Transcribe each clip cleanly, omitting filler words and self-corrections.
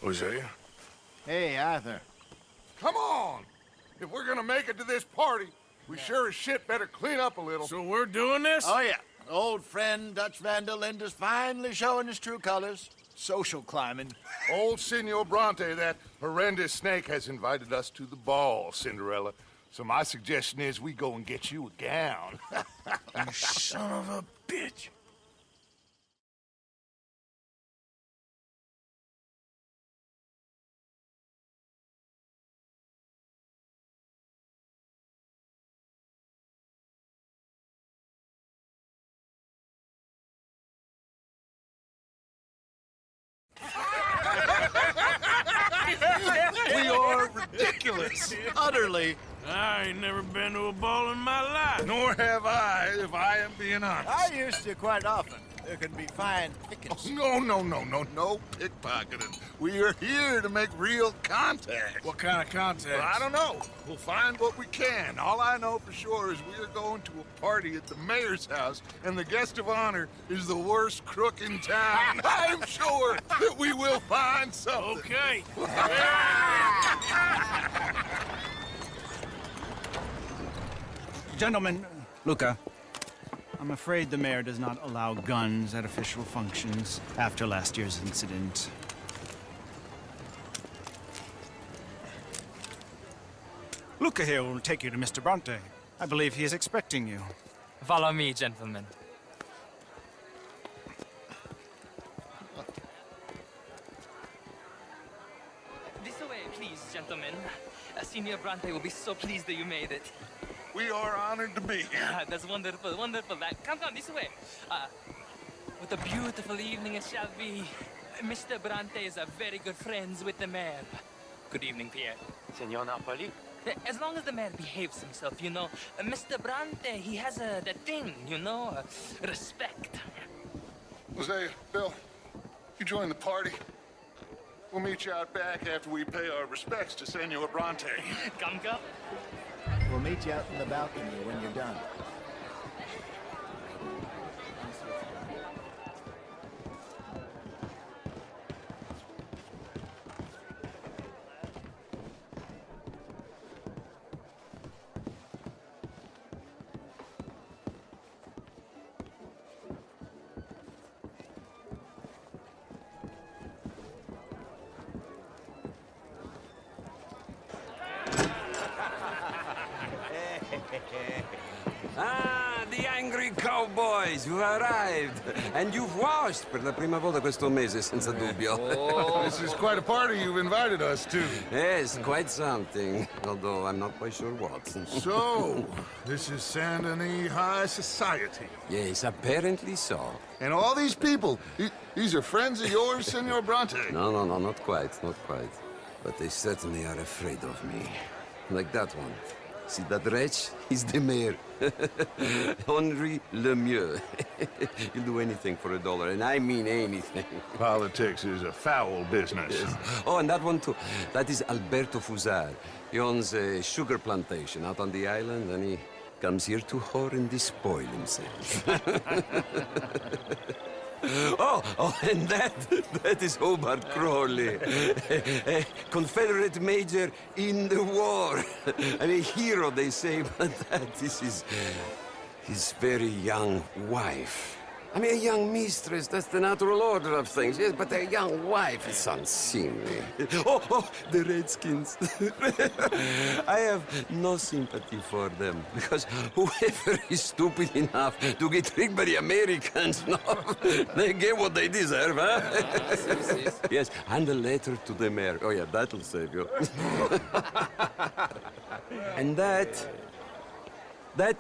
Hosea? Hey, Arthur. Come on! If we're gonna make it to this party, we sure as shit better clean up a little. So we're doing this? Oh, yeah. Old friend Dutch Van der Linde is finally showing his true colors. Social climbing. Old Senor Bronte, that horrendous snake, has invited us to the ball, Cinderella. So my suggestion is we go and get you a gown. You son of a bitch. We are ridiculous. Utterly. I ain't never been to a ball in my life. Nor have I, if I am being honest. I used to quite often. There can be fine pickings. No pickpocketing. We are here to make real contact. What kind of contact? Well, I don't know. We'll find what we can. All I know for sure is we are going to a party at the mayor's house, and the guest of honor is the worst crook in town. I'm sure that we will find something. Okay. Gentlemen, Luca, I'm afraid the mayor does not allow guns at official functions after last year's incident. Luca here will take you to Mr. Bronte. I believe he is expecting you. Follow me, gentlemen. This way, please, gentlemen. Senior Bronte will be so pleased that you made it. We are honored to be here. That's wonderful, wonderful. Come, this way. What a beautiful evening it shall be. Mr. Bronte is very good friends with the mayor. Good evening, Pierre. Senor Napoli? As long as the mayor behaves himself, you know. Mr. Bronte, he has that thing, you know, respect. Jose, Bill, you join the party. We'll meet you out back after we pay our respects to Senor Bronte. Come. We'll meet you out in the balcony when you're done. The angry cowboys, you've arrived. And you've washed per la prima volta questo mese, senza dubbio. This is quite a party you've invited us to. Yes, quite something. Although I'm not quite sure what. So, this is Saint Denis High Society. Yes, apparently so. And all these people, these are friends of yours, Senor Bronte? No, not quite. But they certainly are afraid of me. Like that one. See that wretch? He's the mayor. Henri Lemieux. He'll do anything for $1, and I mean anything. Politics is a foul business. Yes. Oh, and that one too. That is Alberto Fusar. He owns a sugar plantation out on the island, and he comes here to whore and despoil himself. Oh, and that is Hobart Crawley, a Confederate major in the war. And a hero, they say, but that is his very young wife. I mean, a young mistress, that's the natural order of things, yes, but a young wife is unseemly. Oh, the Redskins. I have no sympathy for them, because whoever is stupid enough to get tricked by the Americans, no, they get what they deserve, huh? Yes, and a letter to the mayor. Oh, yeah, that'll save you. And that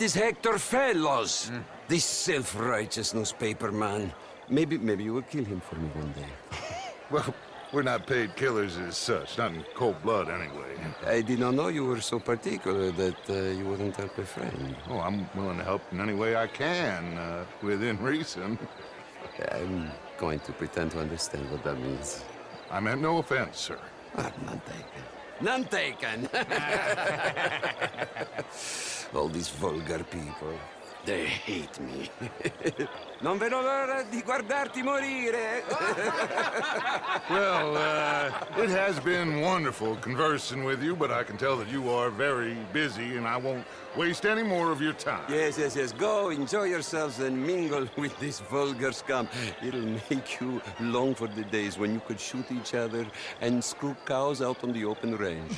is Hector Fellows. This self-righteous newspaper man. Maybe you will kill him for me one day. Well, we're not paid killers as such, not in cold blood anyway. I did not know you were so particular that you wouldn't help a friend. Oh, I'm willing to help in any way I can, within reason. I'm going to pretend to understand what that means. I meant no offense, sir. Ah, none taken. None taken! All these vulgar people. They hate me. Non vedo l'ora di guardarti morire. Well, it has been wonderful conversing with you, but I can tell that you are very busy, and I won't waste any more of your time. Yes. Go, enjoy yourselves and mingle with this vulgar scum. It'll make you long for the days when you could shoot each other and screw cows out on the open range.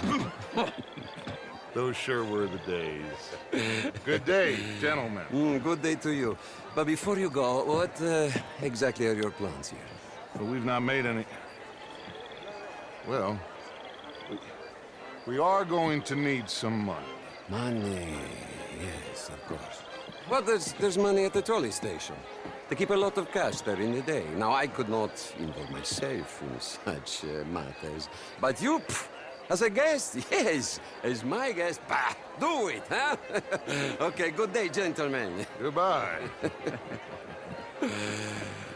Those sure were the days. Good day, gentlemen. Good day to you. But before you go, what exactly are your plans here? Well, we've not made any... Well, we are going to need some money. Money, yes, of course. Well, there's money at the trolley station. They keep a lot of cash there in the day. Now, I could not involve myself in such matters. But you, as a guest, yes, as my guest, bah, do it, huh? Okay, good day, gentlemen. Goodbye.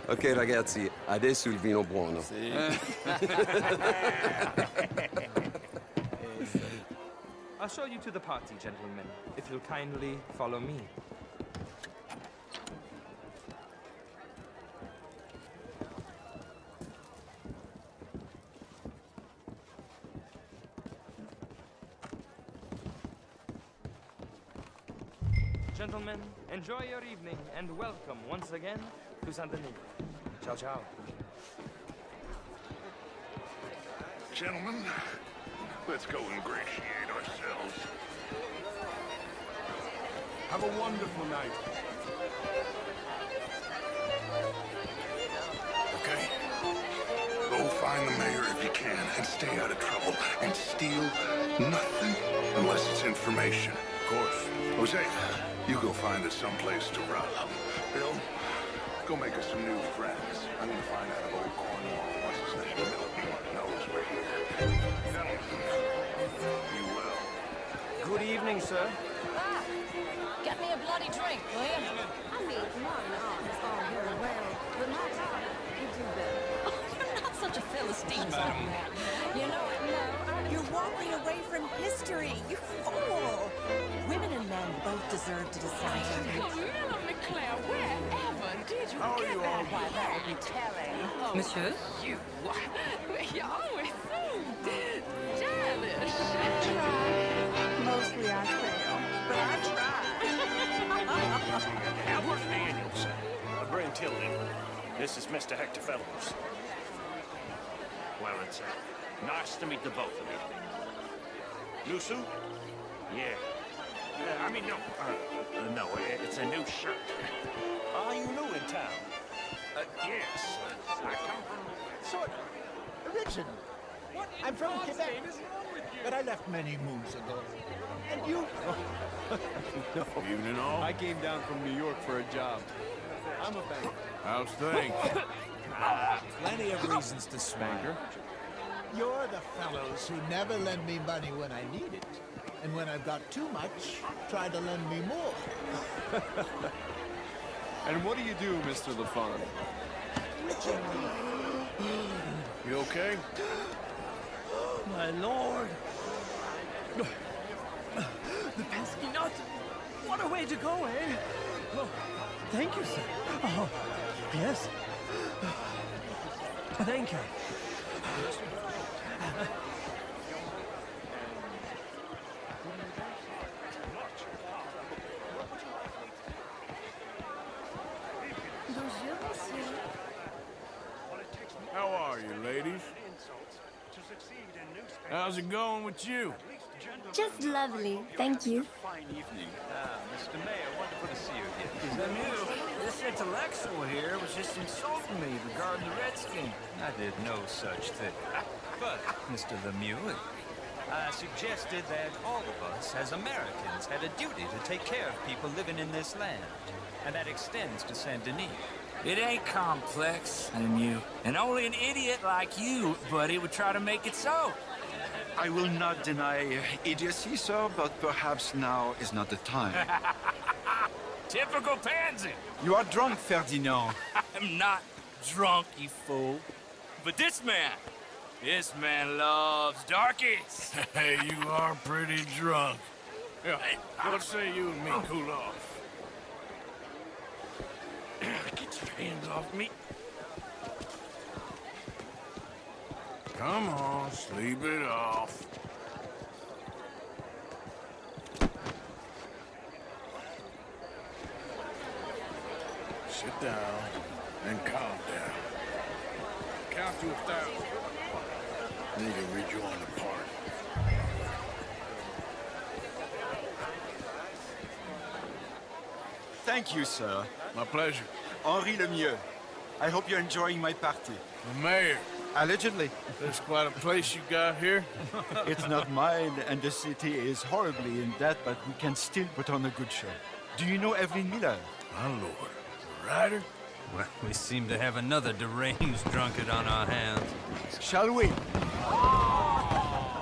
Ok, ragazzi, adesso il vino buono. I'll show you to the party, gentlemen, if you'll kindly follow me. Gentlemen, enjoy your evening and welcome once again to Saint Denis. Ciao, ciao. Gentlemen, let's go ingratiate ourselves. Have a wonderful night. Okay? Go find the mayor if you can and stay out of trouble and steal nothing unless it's information. Of course. Jose, you go find us someplace to rob. Bill, go make us some new friends. I'm gonna find out if old Cornwall, what's his name, Milton, knows we're here. Gentlemen, you will. Good evening, sir. Ah, get me a bloody drink, will you? I mean, modern art is all very well, but my time could do better. Oh, you're not such a Philistine, son. You know it, no. You're walking away from history, you fool! Women and men both deserve to decide. Oh, Melanie Claire, wherever did you get that? Why, that would be telling. Oh, Monsieur? you. You're always so stylish. Mostly I fail, but I try. Albert Danielson, Brent Tilly. This is Mr. Hector Fellows. Well, it's nice to meet the both of you. New suit? Yeah. No, it's a new shirt. Are you new in town? Yes. I come from... Sort of. Original. I'm from Quebec. But I left many moons ago. And you? Evening all. I came down from New York for a job. I'm a banker. How's things? Plenty of reasons to smile. You're the fellows who never lend me money when I need it. And when I've got too much, try to lend me more. And what do you do, Mr. LaFawn? You okay? My lord! The pesky nut! What a way to go, eh? Oh, thank you, sir. Oh, yes. Thank you. How are you, ladies? How's it going with you? Just lovely, thank you. Fine evening. Mr. Mayor, wonderful to see you again. Lemieux, this intellectual here was just insulting me regarding the Redskin. I did no such thing. But, Mr. Lemieux, I suggested that all of us, as Americans, had a duty to take care of people living in this land. And that extends to Saint Denis. It ain't complex, and only an idiot like you, buddy, would try to make it so. I will not deny idiocy, sir, but perhaps now is not the time. Typical pansy. You are drunk, Ferdinand. I'm not drunk, you fool. But this man loves darkies. Hey, you are pretty drunk. Yeah, what say you and me cool off? Get your hands off me. Come on, sleep it off. Sit down and calm down. Count to 1,000. Then you can rejoin the party. Thank you, sir. My pleasure. Henri Lemieux. I hope you're enjoying my party. The mayor. Allegedly. There's quite a place you got here. It's not mine, and the city is horribly in debt, but we can still put on a good show. Do you know Evelyn Miller? My lord. The writer? Well, we seem to have another deranged drunkard on our hands. Shall we? Oh,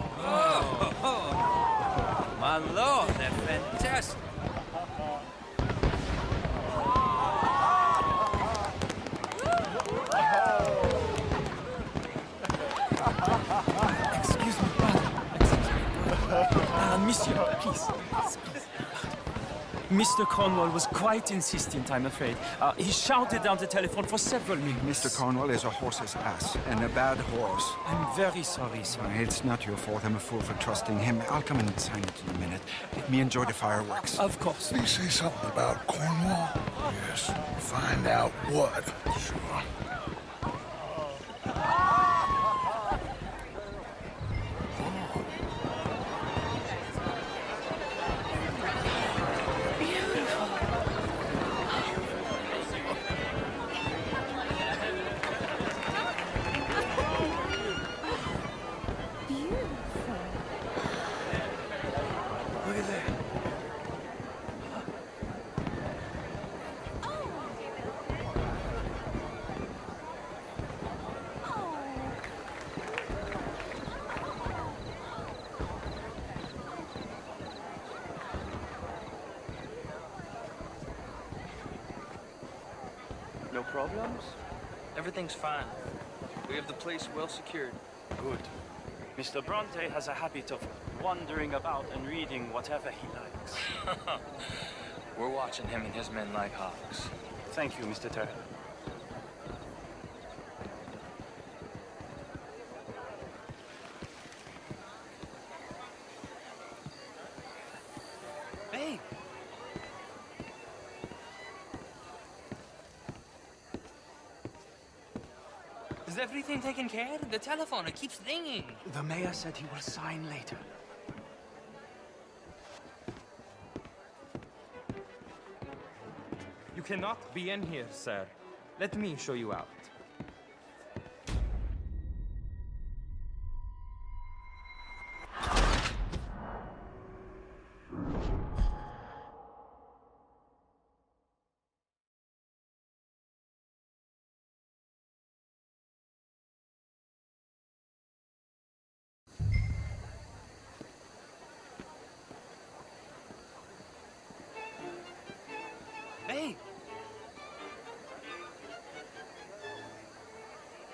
my lord, they're fantastic. Excuse me, brother. Monsieur, please. Mr. Cornwall was quite insistent, I'm afraid. He shouted down the telephone for several minutes. Mr. Cornwall is a horse's ass, and a bad horse. I'm very sorry, sir. It's not your fault. I'm a fool for trusting him. I'll come and sign it in a minute. Let me enjoy the fireworks. Of course. Did he say something about Cornwall? Yes. Find out what. Sure. Look at that. No problems? Everything's fine. We have the place well secured. Good. Mr. Bronte has a habit of wandering about and reading whatever he likes. We're watching him and his men like hawks. Thank you, Mr. Turner. Hey! Is everything taken care of? The telephone, it keeps ringing. The mayor said he will sign later. You cannot be in here, sir. Let me show you out. Hey!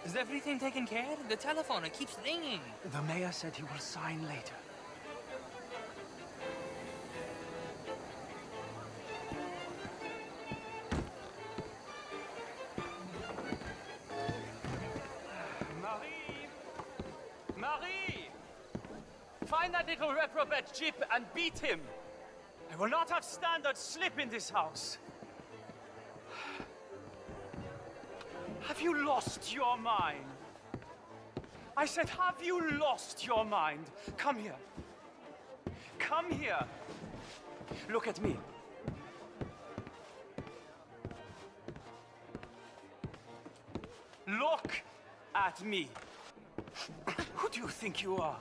Is everything taken care of? The telephone, it keeps ringing. The mayor said he will sign later. Marie! Marie! Find that little reprobate Jip and beat him. I will not have standard slip in this house. Have you lost your mind? I said, have you lost your mind? Come here. Come here. Look at me. Look at me. Who do you think you are?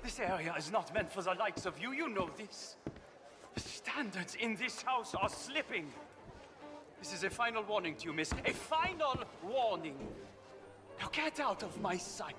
This area is not meant for the likes of you. You know this. The standards in this house are slipping. This is a final warning to you, miss. A final warning. Now get out of my sight.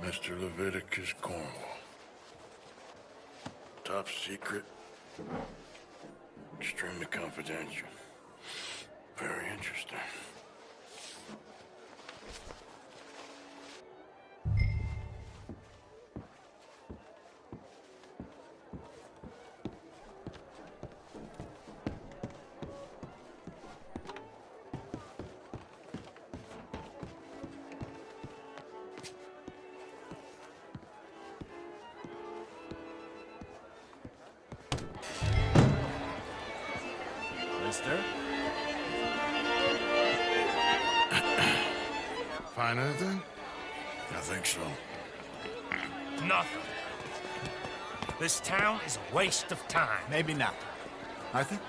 Mr. Leviticus Cornwall. Top secret. Extremely confidential. Very interesting. Mister? Find anything? I think so. Nothing. This town is a waste of time. Maybe not. Arthur?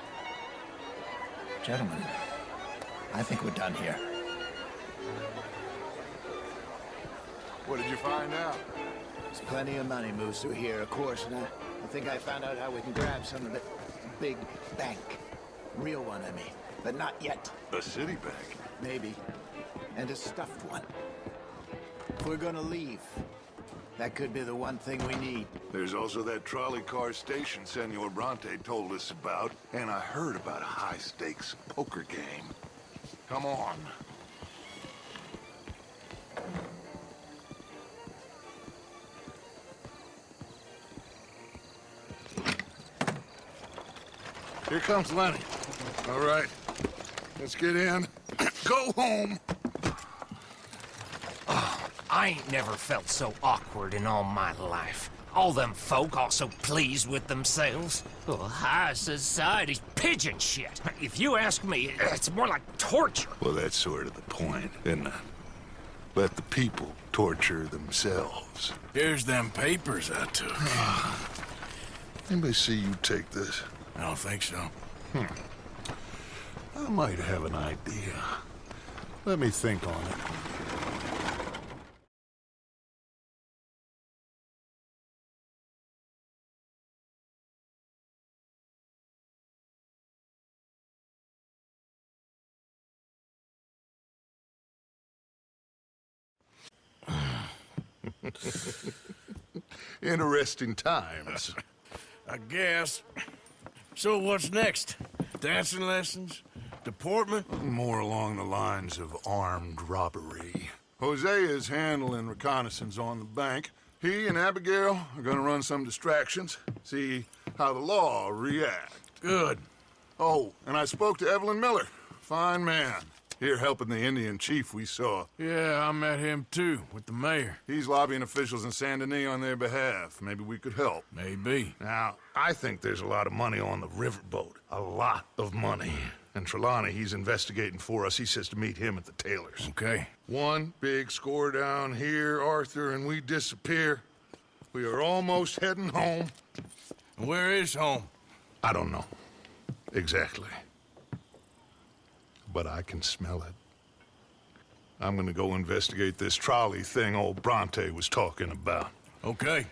Gentlemen, I think we're done here. What did you find out? There's plenty of money moves through here, of course, and I think I found out how we can grab some of it. Big bank. Real one, I mean. But not yet. A city bank? Maybe. And a stuffed one. If we're gonna leave, that could be the one thing we need. There's also that trolley car station Senor Bronte told us about, and I heard about a high-stakes poker game. Come on. Here comes Lenny. All right, let's get in. Go home. I ain't never felt so awkward in all my life. All them folk all so pleased with themselves. Oh, high society's pigeon shit. If you ask me, it's more like torture. Well, that's sort of the point, isn't it? Let the people torture themselves. Here's them papers I took. Anybody see you take this? I don't think so. I might have an idea. Let me think on it. Interesting times. I guess. So what's next? Dancing lessons? Deportment? More along the lines of armed robbery. Hosea is handling reconnaissance on the bank. He and Abigail are gonna run some distractions, see how the law react. Good. Oh, and I spoke to Evelyn Miller. Fine man. Here helping the Indian chief we saw. Yeah, I met him too, with the mayor. He's lobbying officials in Saint Denis on their behalf. Maybe we could help. Maybe. Now, I think there's a lot of money on the riverboat. A lot of money. And Trelawney, he's investigating for us. He says to meet him at the Taylor's. Okay. One big score down here, Arthur, and we disappear. We are almost heading home. Where is home? I don't know. Exactly. But I can smell it. I'm gonna go investigate this trolley thing old Bronte was talking about. Okay.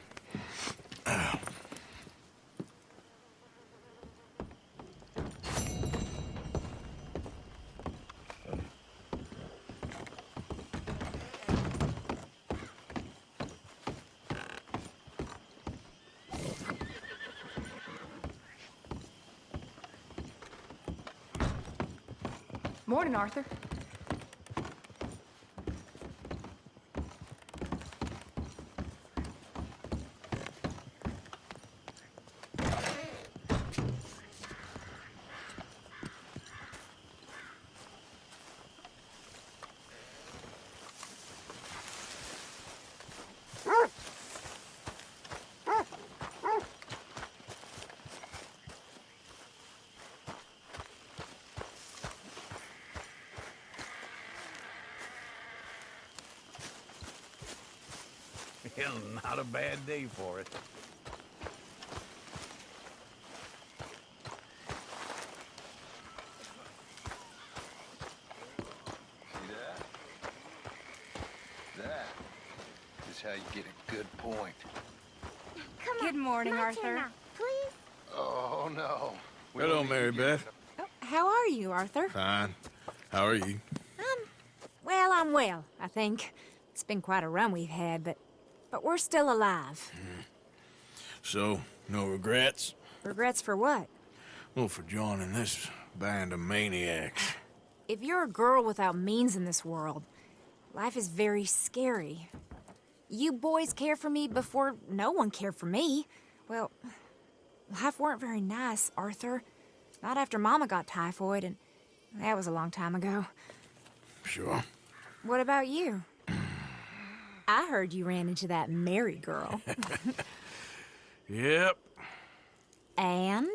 Morning, Arthur. Hell, not a bad day for it. See that? That is how you get a good point. Good morning, Arthur. Please? Oh, no. Hello, Mary Beth. How are you, Arthur? Fine. How are you? Well, I'm well, I think. It's been quite a run we've had, but we're still alive. So, no regrets? Regrets for what? Well, for joining this band of maniacs. If you're a girl without means in this world, life is very scary. You boys cared for me before no one cared for me. Well, life weren't very nice, Arthur. Not after Mama got typhoid, and that was a long time ago. Sure. What about you? I heard you ran into that Mary girl. Yep. And?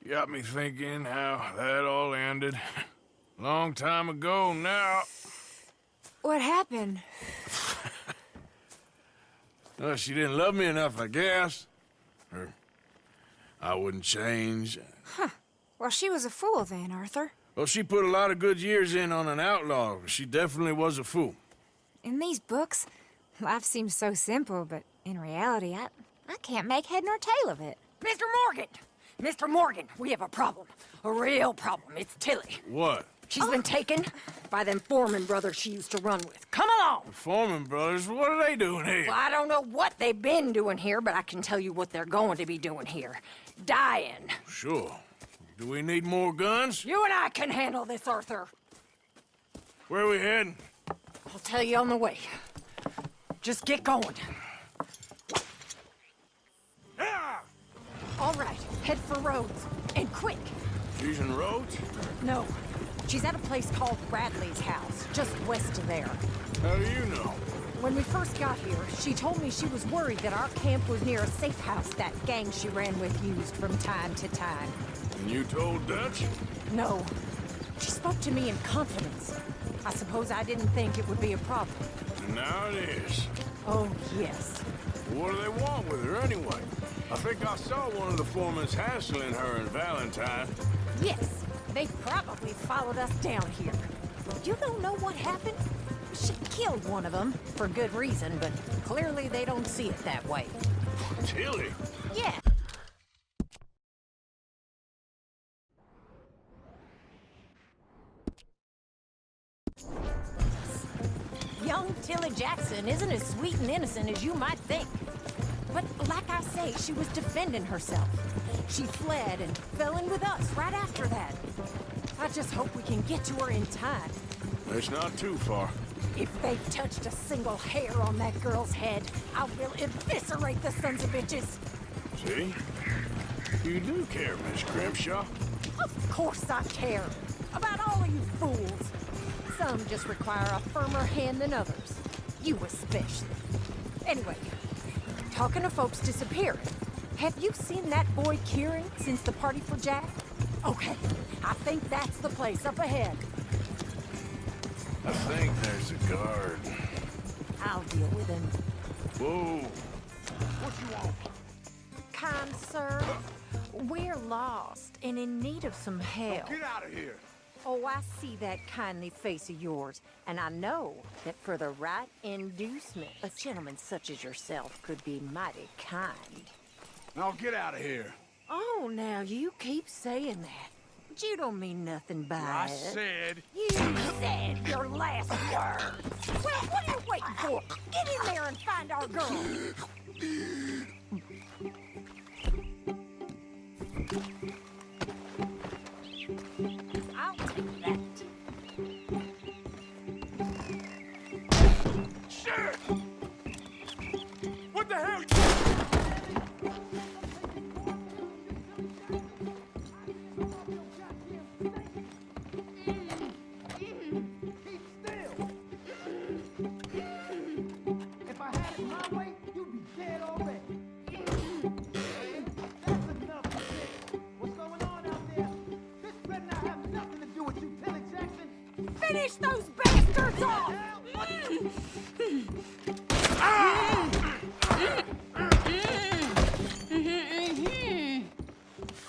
Got me thinking how that all ended. Long time ago now. What happened? Well, she didn't love me enough, I guess. Or I wouldn't change. Huh. Well, she was a fool then, Arthur. Well, she put a lot of good years in on an outlaw. She definitely was a fool. In these books, life seems so simple, but in reality, I can't make head nor tail of it. Mr. Morgan! Mr. Morgan, we have a problem. A real problem. It's Tilly. What? She's been taken by them Foreman brothers she used to run with. Come along! The Foreman brothers? What are they doing here? Well, I don't know what they've been doing here, but I can tell you what they're going to be doing here. Dying. Sure. Do we need more guns? You and I can handle this, Arthur. Where are we heading? I'll tell you on the way. Just get going. All right, head for Rhodes. And quick. She's in Rhodes? No, she's at a place called Bradley's house, just west of there. How do you know? When we first got here, she told me she was worried that our camp was near a safe house that gang she ran with used from time to time. And you told Dutch? No. She spoke to me in confidence. I suppose I didn't think it would be a problem. And now it is. Oh, yes. What do they want with her anyway? I think I saw one of the foremans hassling her and Valentine. Yes, they probably followed us down here. You don't know what happened? She killed one of them, for good reason, but clearly they don't see it that way. Tilly? Yeah. Young Tilly Jackson isn't as sweet and innocent as you might think. But like I say, she was defending herself. She fled and fell in with us right after that. I just hope we can get to her in time. It's not too far. If they've touched a single hair on that girl's head, I will eviscerate the sons of bitches. See? You do care, Miss Grimshaw. Of course I care. About all of you fools. Some just require a firmer hand than others. You especially. Anyway, talking of folks disappearing, have you seen that boy Kieran since the party for Jack? Okay, I think that's the place up ahead. I think there's a guard. I'll deal with him. Whoa. What you want? Kind sir, we're lost and in need of some help. Get out of here. Oh, I see that kindly face of yours, and I know that for the right inducement, a gentleman such as yourself could be mighty kind. Now get out of here. Oh, now you keep saying that. But you don't mean nothing by I it. said... You said your last words. Well, what are you waiting for? Get in there and find our girl. Shit! What the hell? If I had it my way, you'd be dead already. That's enough of this. What's going on out there? This better not have nothing to do with you, Tilly Jackson. Finish those bastards off!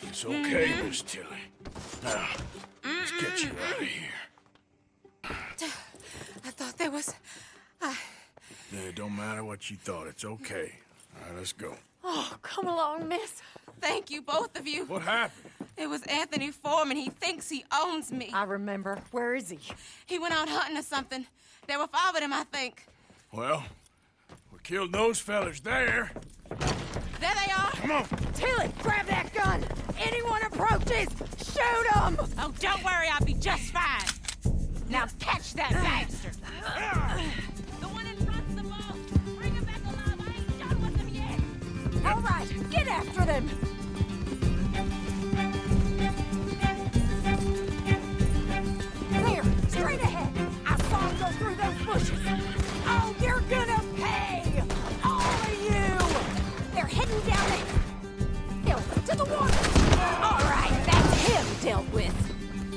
It's okay, Miss Tilly. Now, let's get you out of here. I thought there was... It don't matter what you thought. It's okay. All right, let's go. Oh, come along, miss. Thank you, both of you. What happened? It was Anthony Foreman. He thinks he owns me. I remember. Where is he? He went out hunting or something. There were 5 of them, I think. Well, we killed those fellas there. There they are. Come on. Tilly, grab that gun! Anyone approaches, shoot them! Oh, don't worry, I'll be just fine. Now catch that bastard! The one in front's the boss. Bring him back alive. I ain't done with them yet. All right, get after them! There, straight ahead. I saw him go through those bushes. Oh, you're gonna pay! All of you! They're heading down there. Phil, to the water! All right, that's him dealt with.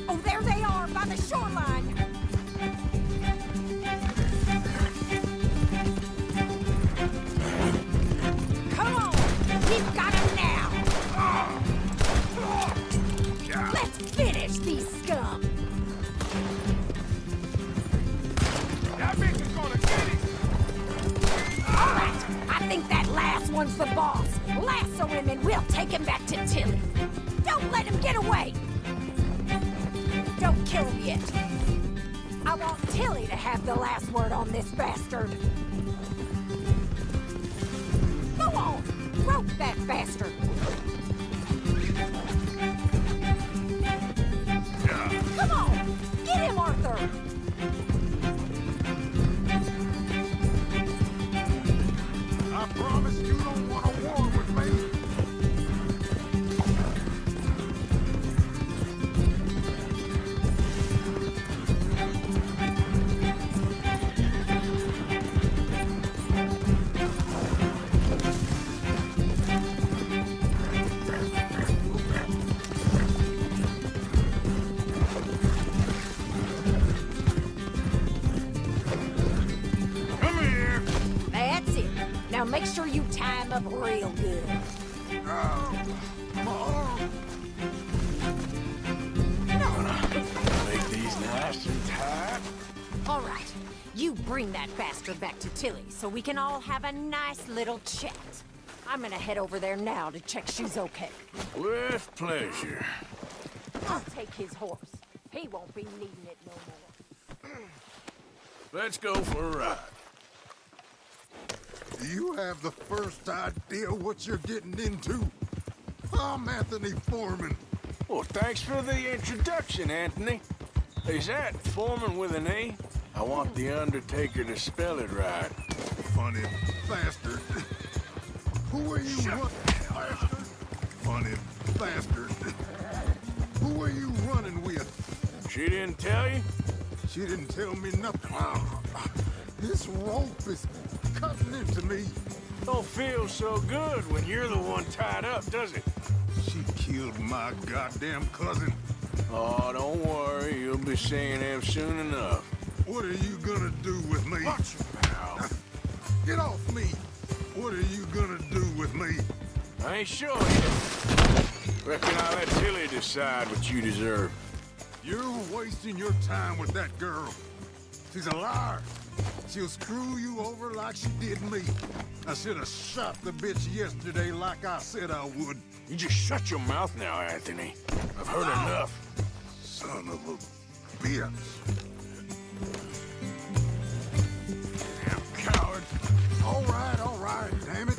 Oh, there they are, by the shoreline. Come on, we've got him now. Let's finish these scum. That bitch is gonna get it! All right, I think that last one's the boss. Lasso him and we'll take him back to Tilly. Don't let him get away. Don't kill him yet. I want Tilly to have the last word on this bastard. Go on, rope that bastard. Come on, get him, Arthur. I promise you don't want a war with me. Come here. That's it. Now make sure you tie him up real good. Make these nice and tight. All right, you bring that bastard back to Tilly so we can all have a nice little chat. I'm gonna head over there now to check she's okay. With pleasure. I'll take his horse. He won't be needing it no more. Let's go for a ride. Do you have the first idea what you're getting into? I'm Anthony Foreman. Well, thanks for the introduction, Anthony. Is that Foreman with an E? I want the Undertaker to spell it right. Funny bastard. Who are you? Bastard. Funny bastard. Who are you running with? She didn't tell you? She didn't tell me nothing. This rope is cutting into me. Don't feel so good when you're the one tied up, does it? She killed my goddamn cousin. Oh, don't worry. You'll be seeing him soon enough. What are you gonna do with me? Watch your mouth. Get off me. What are you gonna do with me? I ain't sure yet. Reckon I'll let Tilly decide what you deserve. You're wasting your time with that girl. She's a liar. She'll screw you over like she did me. I should have shot the bitch yesterday like I said I would. You just shut your mouth now, Anthony. I've heard enough. Son of a bitch. Damn coward. All right, damn it.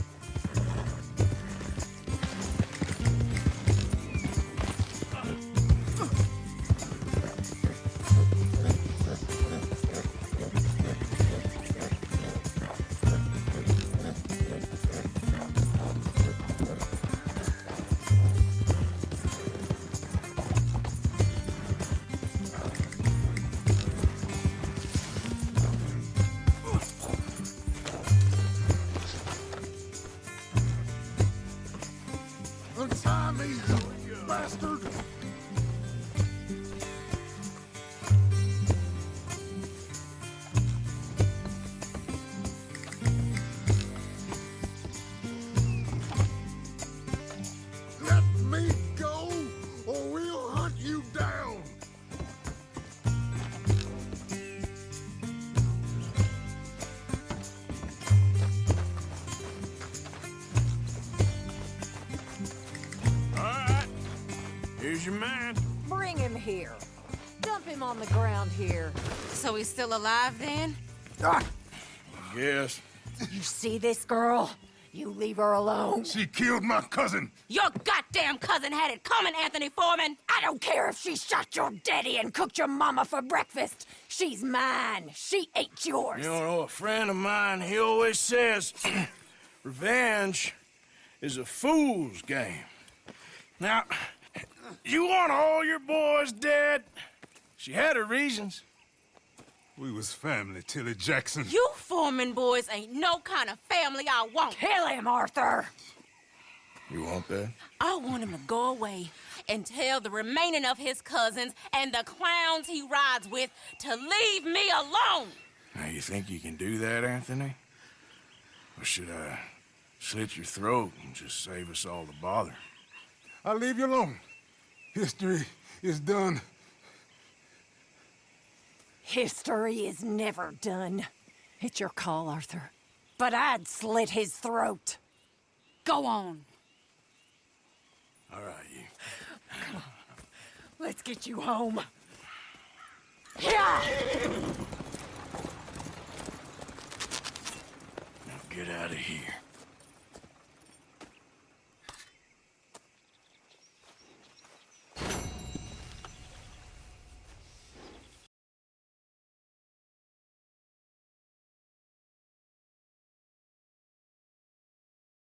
bastard! Let me go, or we'll hunt you down! All right. Here's your man. Bring him here. Dump him on the ground here. So he's still alive then? Yes. You see this girl? You leave her alone. She killed my cousin! Your goddamn cousin had it coming, Anthony Foreman! I don't care if she shot your daddy and cooked your mama for breakfast. She's mine. She ain't yours. You know, a friend of mine, he always says, revenge is a fool's game. Now, you want all your boys dead? She had her reasons. We was family, Tilly Jackson. You Foreman boys ain't no kind of family I want. Kill him, Arthur. You want that? I want him to go away and tell the remaining of his cousins and the clowns he rides with to leave me alone. Now, you think you can do that, Anthony? Or should I slit your throat and just save us all the bother? I'll leave you alone. History is done. History is never done. It's your call, Arthur. But I'd slit his throat. Go on. All right, you. Come on. Let's get you home. Yeah! Now get out of here.